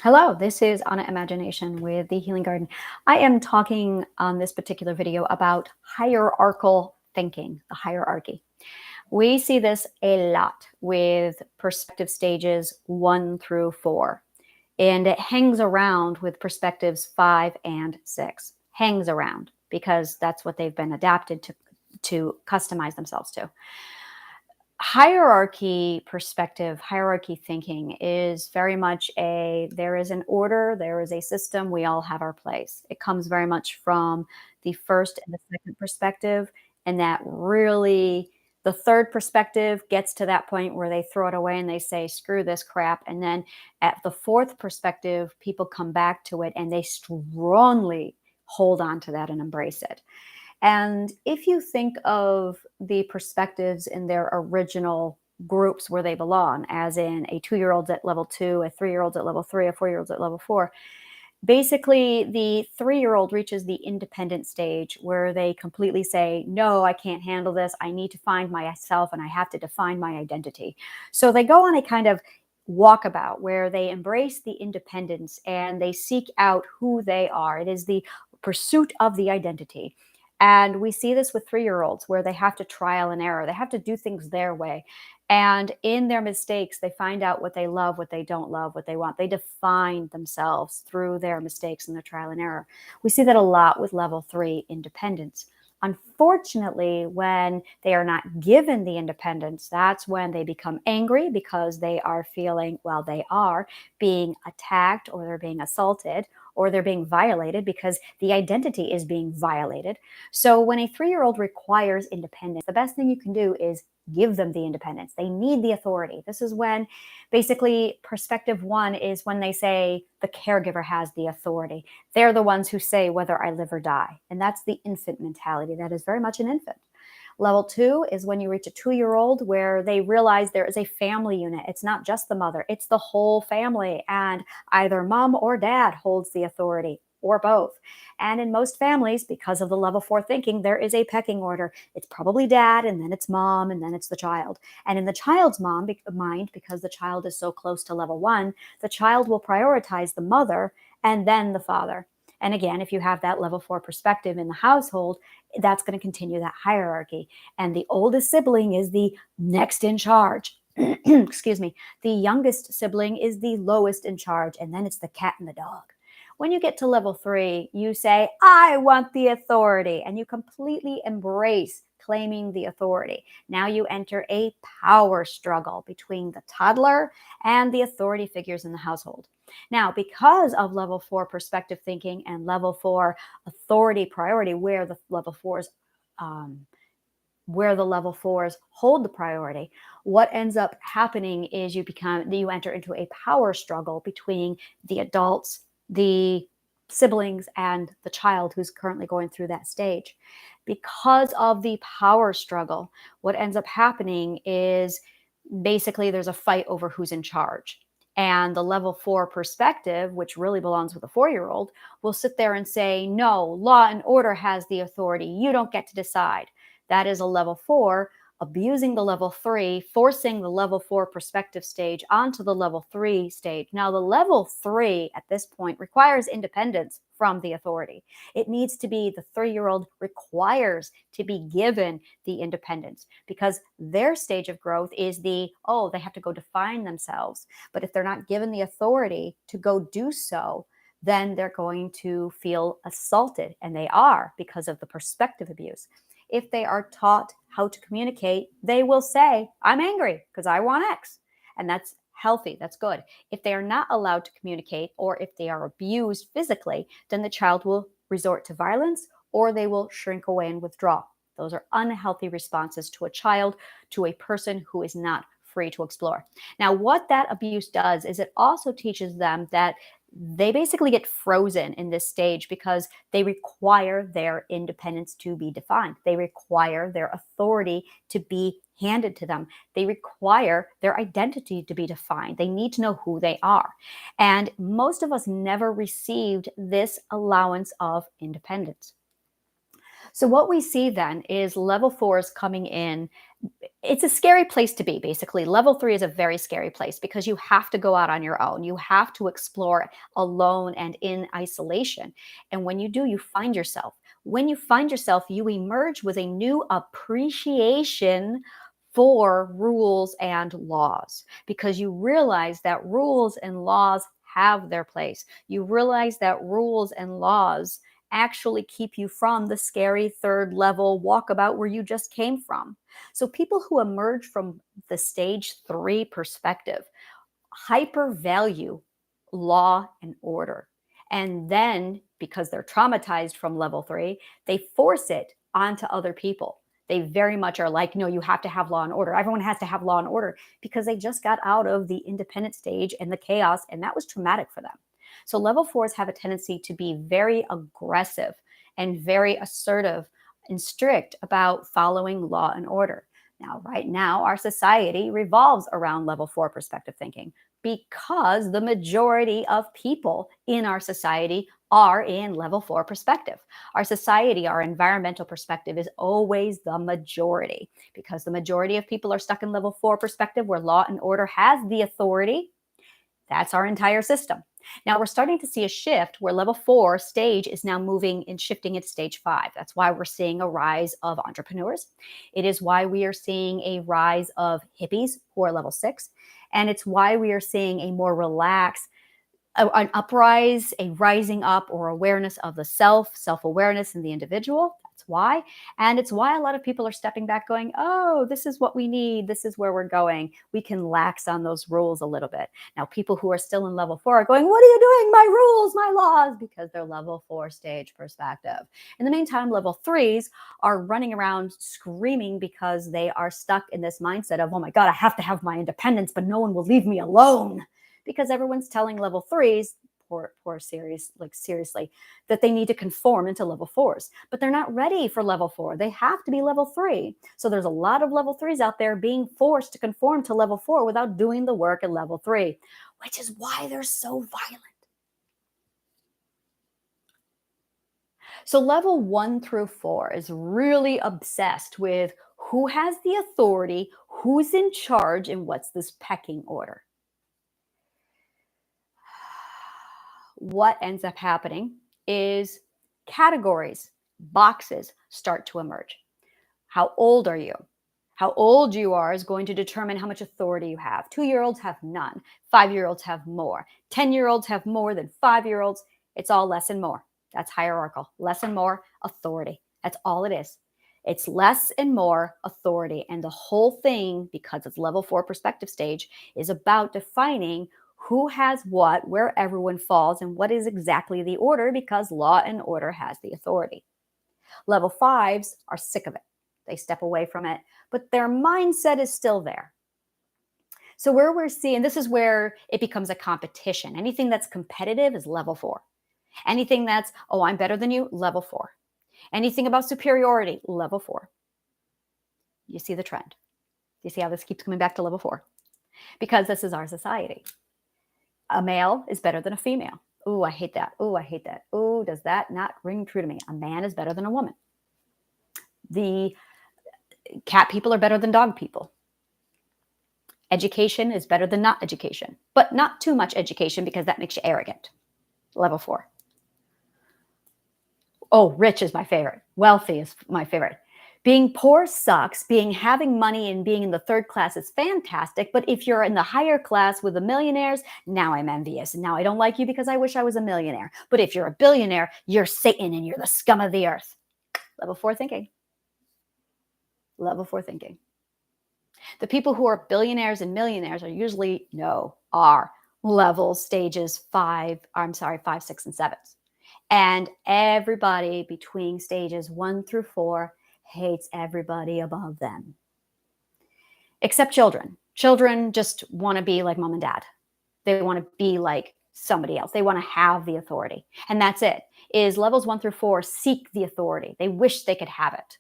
Hello, this is Anna Imagination with the Healing Garden. I am talking on this particular video about hierarchical thinking, the hierarchy. We see this a lot with perspective stages 1 through 4, and it hangs around with perspectives 5 and 6. Hangs around because that's what they've been adapted to customize themselves to. Hierarchy perspective, hierarchy thinking is very much there is an order, there is a system, we all have our place. It comes very much from the first and the second perspective, and that really the third perspective gets to that point where they throw it away and they say, screw this crap. And then at the fourth perspective, people come back to it and they strongly hold on to that and embrace it. And if you think of the perspectives in their original groups where they belong, as in a 2-year-old's at level 2, a 3-year-old's at level 3, a 4-year-old's at level 4, basically the 3-year-old reaches the independent stage where they completely say, no, I can't handle this. I need to find myself and I have to define my identity. So they go on a kind of walkabout where they embrace the independence and they seek out who they are. It is the pursuit of the identity. And we see this with 3-year-olds where they have to trial and error. They have to do things their way. And in their mistakes, they find out what they love, what they don't love, what they want. They define themselves through their mistakes and their trial and error. We see that a lot with level 3 independence. Unfortunately, when they are not given the independence, that's when they become angry because they are feeling, well, they are being attacked or they're being assaulted or they're being violated because the identity is being violated. So when a 3-year-old requires independence, the best thing you can do is give them the independence. They need the authority. This is when basically perspective 1 is when they say the caregiver has the authority. They're the ones who say whether I live or die. And that's the infant mentality. That is very much an infant. Level 2 is when you reach a 2-year-old where they realize there is a family unit. It's not just the mother, it's the whole family. And either mom or dad holds the authority or both. And in most families, because of the level 4 thinking, there is a pecking order. It's probably dad, and then it's mom, and then it's the child. And in the child's mind, because the child is so close to level 1, the child will prioritize the mother and then the father. And again, if you have that level 4 perspective in the household, that's going to continue that hierarchy. And the oldest sibling is the next in charge. Excuse me. The youngest sibling is the lowest in charge. And then it's the cat and the dog. When you get to level 3, you say, I want the authority. And you completely embrace claiming the authority. Now you enter a power struggle between the toddler and the authority figures in the household. Now, because of level 4 perspective thinking and level 4 authority priority, where the level 4s hold the priority, what ends up happening is you enter into a power struggle between the adults, the siblings, and the child who's currently going through that stage. Because of the power struggle, what ends up happening is basically there's a fight over who's in charge. And the level 4 perspective, which really belongs with a 4-year-old, will sit there and say, no, law and order has the authority. You don't get to decide. That is a level 4 abusing the level 3, forcing the level 4 perspective stage onto the level 3 stage. Now, the level 3 at this point requires independence from the authority. It needs to be the 3-year-old requires to be given the independence because their stage of growth is they have to go define themselves. But if they're not given the authority to go do so, then they're going to feel assaulted, and they are because of the perspective abuse. If they are taught how to communicate, they will say, I'm angry because I want X. And that's healthy. That's good. If they are not allowed to communicate or if they are abused physically, then the child will resort to violence or they will shrink away and withdraw. Those are unhealthy responses to a child, to a person who is not free to explore. Now, what that abuse does is it also teaches them that they basically get frozen in this stage because they require their independence to be defined. They require their authority to be handed to them. They require their identity to be defined. They need to know who they are. And most of us never received this allowance of independence. So what we see then is level 4s coming in It's a scary place to be, basically. Level 3 is a very scary place because you have to go out on your own. You have to explore alone and in isolation. And when you do, you find yourself. When you find yourself, you emerge with a new appreciation for rules and laws because you realize that rules and laws have their place. You realize that rules and laws actually keep you from the scary third level walkabout where you just came from. So people who emerge from the stage 3 perspective hyper value law and order. And then, because they're traumatized from level 3, they force it onto other people. They very much are like, no, you have to have law and order. Everyone has to have law and order because they just got out of the independent stage and the chaos, and that was traumatic for them. So, level 4s have a tendency to be very aggressive and very assertive and strict about following law and order. Now, right now, our society revolves around level 4 perspective thinking because the majority of people in our society are in level 4 perspective. Our society, our environmental perspective is always the majority because the majority of people are stuck in level 4 perspective where law and order has the authority. That's our entire system. Now we're starting to see a shift where level 4 stage is now moving and shifting into stage 5. That's why we're seeing a rise of entrepreneurs. It is why we are seeing a rise of hippies who are level 6. And it's why we are seeing a more relaxed, an uprise, a rising up or awareness of the self awareness in the individual. That's why. And it's why a lot of people are stepping back going, oh, this is what we need. This is where we're going. We can lax on those rules a little bit. Now, people who are still in level 4 are going, what are you doing? My rules, my laws, because they're level 4 stage perspective. In the meantime, level 3s are running around screaming because they are stuck in this mindset of, oh my God, I have to have my independence, but no one will leave me alone because everyone's telling level 3s, poor serious, like seriously, that they need to conform into level 4s, but they're not ready for level 4. They have to be level 3. So there's a lot of level 3s out there being forced to conform to level 4 without doing the work at level 3, which is why they're so violent. So level 1 through 4 is really obsessed with who has the authority, who's in charge, and what's this pecking order. What ends up happening is categories, boxes start to emerge. How old are you? How old you are is going to determine how much authority you have. 2-year-olds have none. 5-year-olds have more. 10-year-olds have more than 5-year-olds. It's all less and more. That's hierarchical. Less and more authority. That's all it is. It's less and more authority. And the whole thing, because it's level 4 perspective stage, is about defining who has what, where everyone falls, and what is exactly the order because law and order has the authority. Level 5s are sick of it. They step away from it, but their mindset is still there. So where we're seeing, this is where it becomes a competition. Anything that's competitive is level 4. Anything that's, oh, I'm better than you, level 4. Anything about superiority, level 4. You see the trend. You see how this keeps coming back to level 4? Because this is our society. A male is better than a female. Oh, I hate that. Oh, I hate that. Oh, does that not ring true to me? A man is better than a woman. The cat people are better than dog people. Education is better than not education, but not too much education because that makes you arrogant. Level 4. Oh, rich is my favorite. Wealthy is my favorite. Being poor sucks. Having money and being in the third class is fantastic. But if you're in the higher class with the millionaires, now I'm envious. And now I don't like you because I wish I was a millionaire. But if you're a billionaire, you're Satan and you're the scum of the earth. Level 4 thinking. Level 4 thinking. The people who are billionaires and millionaires are usually, are level stages 5, 6, and 7. And everybody between stages 1 through 4 hates everybody above them. Except children. Children just want to be like mom and dad. They want to be like somebody else. They want to have the authority. And that's it. Is levels 1 through 4 seek the authority. They wish they could have it.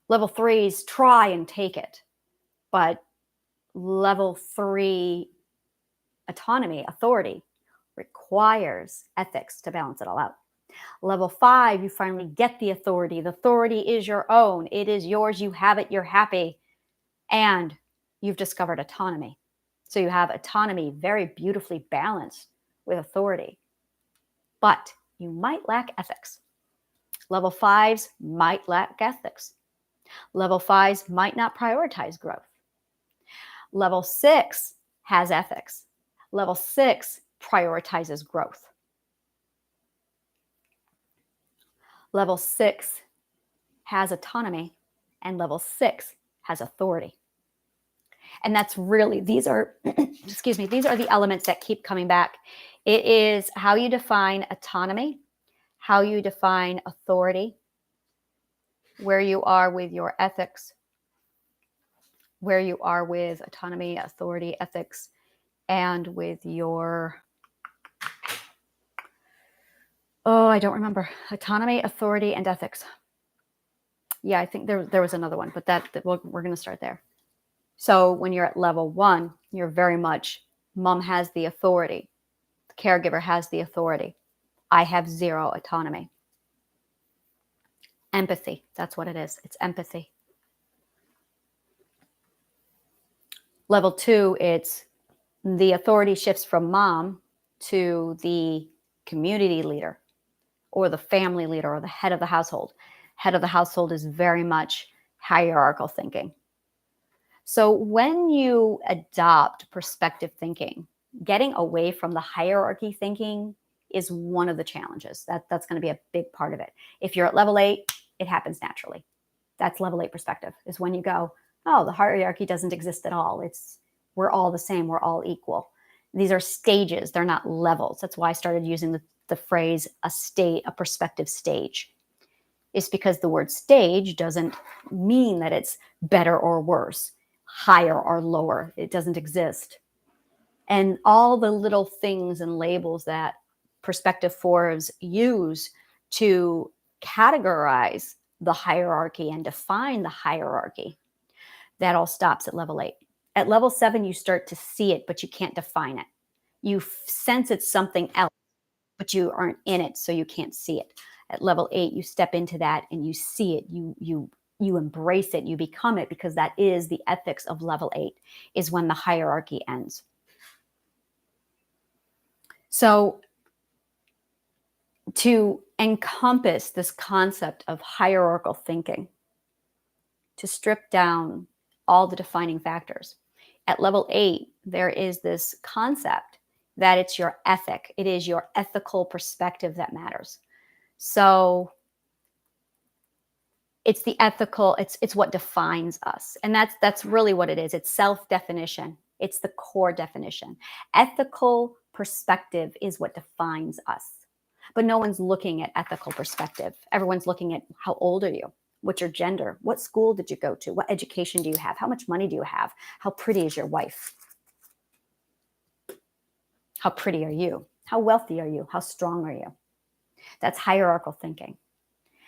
Level 3s try and take it. But level 3 autonomy, authority, requires ethics to balance it all out. Level 5, you finally get the authority. The authority is your own. It is yours. You have it. You're happy. and you've discovered autonomy. So you have autonomy very beautifully balanced with authority, but you might lack ethics. Level fives might lack ethics. Level fives might not prioritize growth. Level six has ethics. Level six prioritizes growth. Level six has autonomy, and level six has authority. And that's really, these are, excuse me, these are the elements that keep coming back. It is how you define autonomy, how you define authority, where you are with your ethics, where you are with autonomy, authority, ethics, and with your, oh, I don't remember, autonomy, authority, and ethics. Yeah, I think there was another one, but we're going to start there. So when you're at level one, you're very much, mom has the authority. The caregiver has the authority. I have zero autonomy. Empathy, that's what it is. It's empathy. Level two, it's the authority shifts from mom to the community leader or the family leader or the head of the household. Head of the household is very much hierarchical thinking. So when you adopt perspective thinking, getting away from the hierarchy thinking is one of the challenges. That's going to be a big part of it. If you're at level 8, it happens naturally. That's level 8 perspective, is when you go, oh, the hierarchy doesn't exist at all. We're all the same. We're all equal. These are stages. They're not levels. That's why I started using the phrase a perspective stage. It's because the word stage doesn't mean that it's better or worse, higher or lower. It doesn't exist. And all the little things and labels that perspective fours use to categorize the hierarchy and define the hierarchy, that all stops at level 8. At level 7, you start to see it, but you can't define it. You sense it's something else, but you aren't in it, so you can't see it. At level 8, you step into that and you see it. You embrace it. You become it, because that is the ethics of level 8, is when the hierarchy ends. So to encompass this concept of hierarchical thinking, to strip down all the defining factors, at level 8, there is this concept that it's your ethic. It is your ethical perspective that matters. So it's the ethical, it's what defines us. And that's really what it is. It's self-definition. It's the core definition. Ethical perspective is what defines us. But no one's looking at ethical perspective. Everyone's looking at, how old are you? What's your gender? What school did you go to? What education do you have? How much money do you have? How pretty is your wife? How pretty are you? How wealthy are you? How strong are you? That's hierarchical thinking.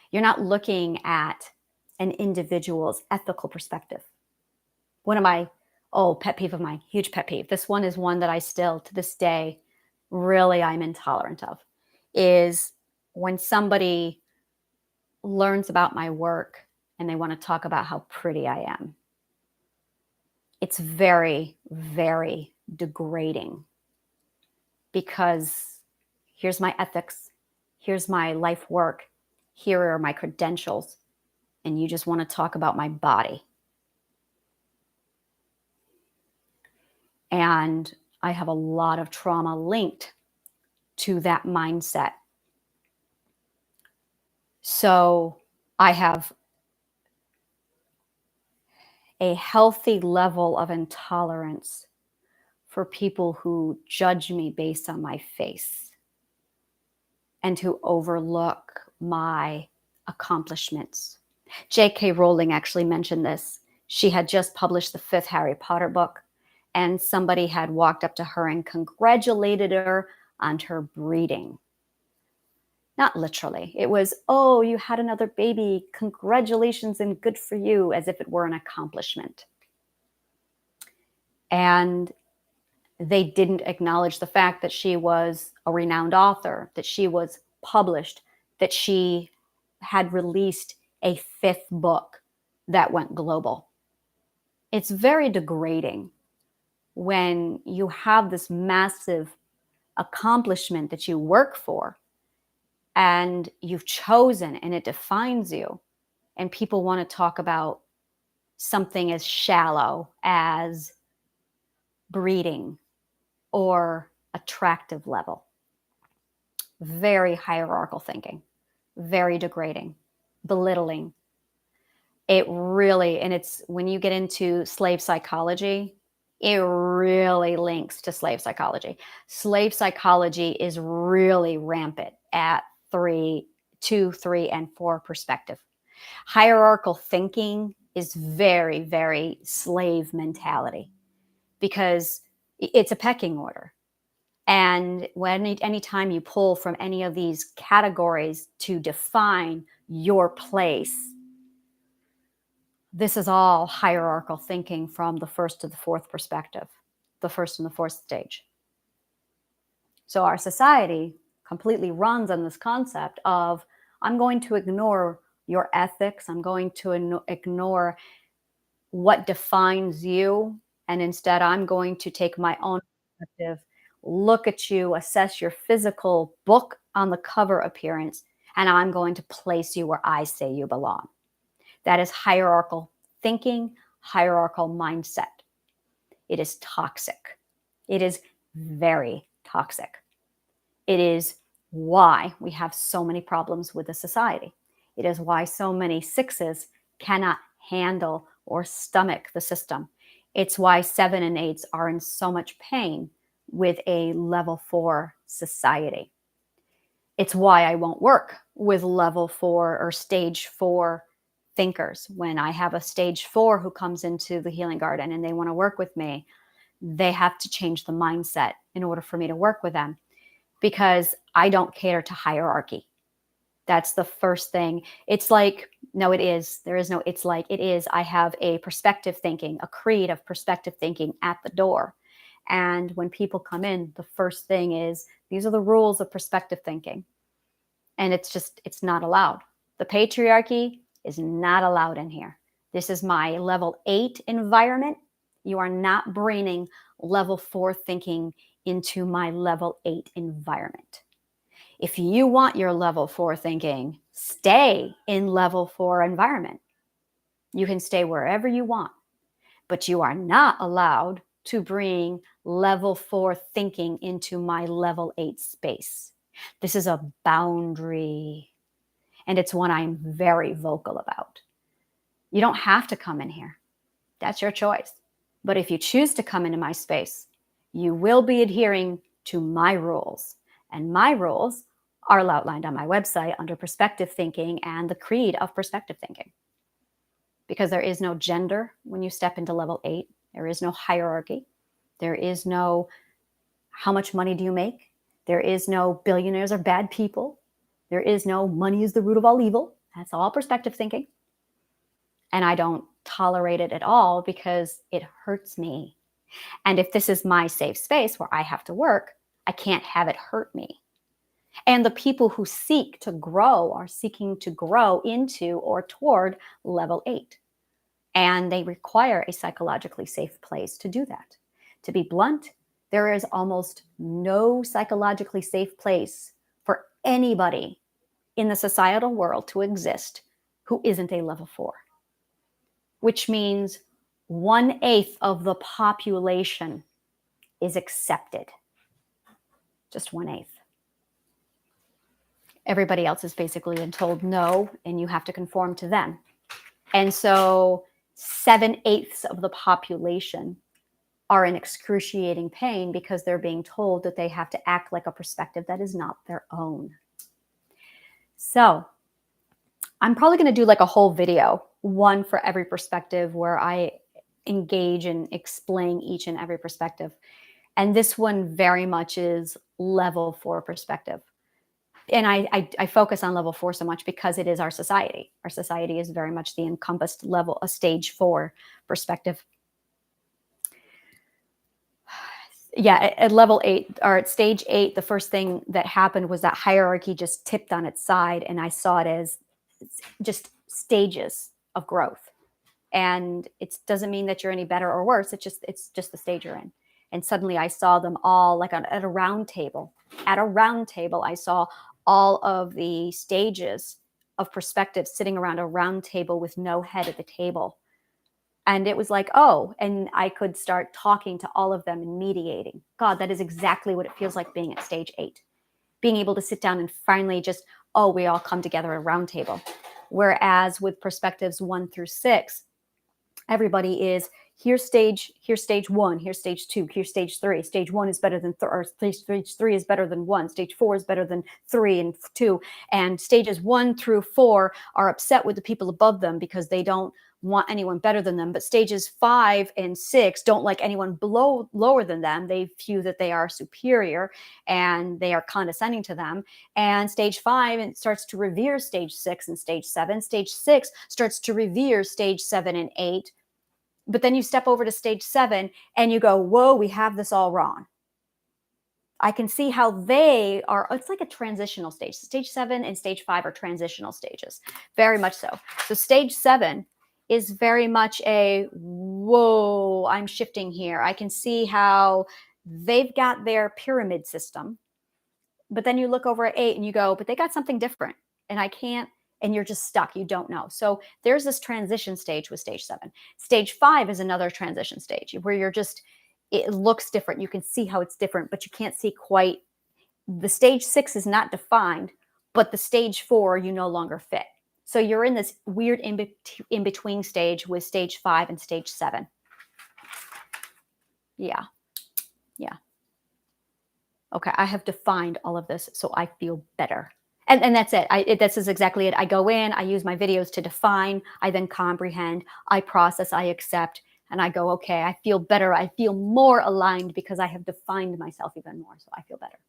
You're not looking at an individual's ethical perspective. One of my, pet peeve of mine, huge pet peeve. This one is one that I still, to this day, really I'm intolerant of, is when somebody learns about my work and they want to talk about how pretty I am. It's very, very degrading, because here's my ethics, here's my life work, here are my credentials, and you just want to talk about my body. And I have a lot of trauma linked to that mindset. So I have a healthy level of intolerance for people who judge me based on my face and who overlook my accomplishments. J.K. Rowling actually mentioned this. She had just published the 5th Harry Potter book, and somebody had walked up to her and congratulated her on her breeding. Not literally. It was, oh, you had another baby. Congratulations and good for you, as if it were an accomplishment. And they didn't acknowledge the fact that she was a renowned author, that she was published, that she had released a 5th book that went global. It's very degrading when you have this massive accomplishment that you work for and you've chosen and it defines you, and people want to talk about something as shallow as breeding or attractive level. Very hierarchical thinking, very degrading, belittling. It really, and it's when you get into slave psychology, it really links to slave psychology. Slave psychology is really rampant at 3, 2, 3, and 4 perspective. Hierarchical thinking is very, very slave mentality because it's a pecking order. And when anytime you pull from any of these categories to define your place, this is all hierarchical thinking from the first to the fourth perspective, the first and the fourth stage. So our society completely runs on this concept of I'm going to ignore your ethics, I'm going to ignore what defines you, and instead I'm going to take my own perspective, look at you, assess your physical book on the cover appearance, and I'm going to place you where I say you belong. That is hierarchical thinking, hierarchical mindset. It is toxic. It is very toxic. It is why we have so many problems with the society. It is why so many sixes cannot handle or stomach the system. It's why 7 and 8s are in so much pain with a level 4 society. It's why I won't work with level 4 or stage 4 thinkers. When I have a stage 4 who comes into the healing garden and they want to work with me, they have to change the mindset in order for me to work with them, because I don't cater to hierarchy. That's the first thing. It's like, no, it is. There is no, it's like, it is. I have a perspective thinking, a creed of perspective thinking at the door. And when people come in, the first thing is, these are the rules of perspective thinking. And it's just, it's not allowed. The patriarchy is not allowed in here. This is my level 8 environment. You are not bringing level 4 thinking into my level 8 environment. If you want your level 4 thinking, stay in level 4 environment. You can stay wherever you want, but you are not allowed to bring level 4 thinking into my level 8 space. This is a boundary, and it's one I'm very vocal about. You don't have to come in here. That's your choice. But if you choose to come into my space, you will be adhering to my rules. And my rules are outlined on my website under perspective thinking and the creed of perspective thinking. Because there is no gender when you step into level 8. There is no hierarchy. There is no how much money do you make. There is no billionaires are bad people. There is no money is the root of all evil. That's all perspective thinking. And I don't tolerate it at all because it hurts me. And if this is my safe space where I have to work, I can't have it hurt me. And the people who seek to grow are seeking to grow into or toward level 8. And they require a psychologically safe place to do that. To be blunt, there is almost no psychologically safe place for anybody in the societal world to exist who isn't a level 4, which means 1/8 of the population is accepted. Just 1/8. Everybody else is basically been told no, and you have to conform to them. And so 7/8 of the population are in excruciating pain because they're being told that they have to act like a perspective that is not their own. So I'm probably going to do like a whole video, one for every perspective, where I engage and explain each and every perspective. And this one very much is level 4 perspective. And I focus on level 4 so much because it is our society. Our society is very much the encompassed level, a stage 4 perspective. Yeah, at level 8 or at stage 8, the first thing that happened was that hierarchy just tipped on its side, and I saw it as just stages of growth. And it doesn't mean that you're any better or worse. It's just the stage you're in. And suddenly I saw them all like at a round table. At a round table, I saw all of the stages of perspective sitting around a round table with no head at the table. And it was like, oh, and I could start talking to all of them and mediating. God, that is exactly what it feels like being at stage 8. Being able to sit down and finally just, oh, we all come together at a round table. Whereas with perspectives 1 through 6, everybody is here's stage 1, here's stage 2, here's stage 3. Stage 1 is better than or stage 3 is better than 1, stage 4 is better than 3 and 2, and stages 1 through 4 are upset with the people above them because they don't want anyone better than them, but stages 5 and 6 don't like anyone below lower than them. They view that they are superior and they are condescending to them. And stage 5 it starts to revere stage 6 and stage 7. Stage 6 starts to revere stage 7 and 8. But then you step over to stage 7 and you go, whoa, we have this all wrong. I can see how they are. It's like a transitional stage. Stage 7 and stage 5 are transitional stages, very much so. So stage 7 is very much a, whoa, I'm shifting here. I can see how they've got their pyramid system. But then you look over at 8 and you go, but they got something different. And I can't, and you're just stuck. You don't know. So there's this transition stage with stage 7. Stage 5 is another transition stage where you're just, it looks different. You can see how it's different, but you can't see quite. The stage 6 is not defined, but the stage 4, you no longer fit. So you're in this weird in between stage with stage 5 and stage 7. Yeah. Yeah. Okay, I have defined all of this, so I feel better. And that's it. This is exactly it. I go in, I use my videos to define, I then comprehend, I process, I accept, and I go, okay, I feel better. I feel more aligned because I have defined myself even more, so I feel better.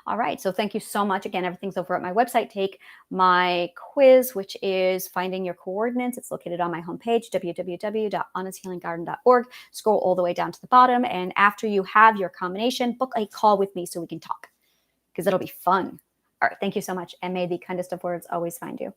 All right. So thank you so much. Again, everything's over at my website. Take my quiz, which is finding your coordinates. It's located on my homepage, www.honnesthealinggarden.org. Scroll all the way down to the bottom. And after you have your combination, book a call with me so we can talk because it'll be fun. All right. Thank you so much. And may the kindest of words always find you.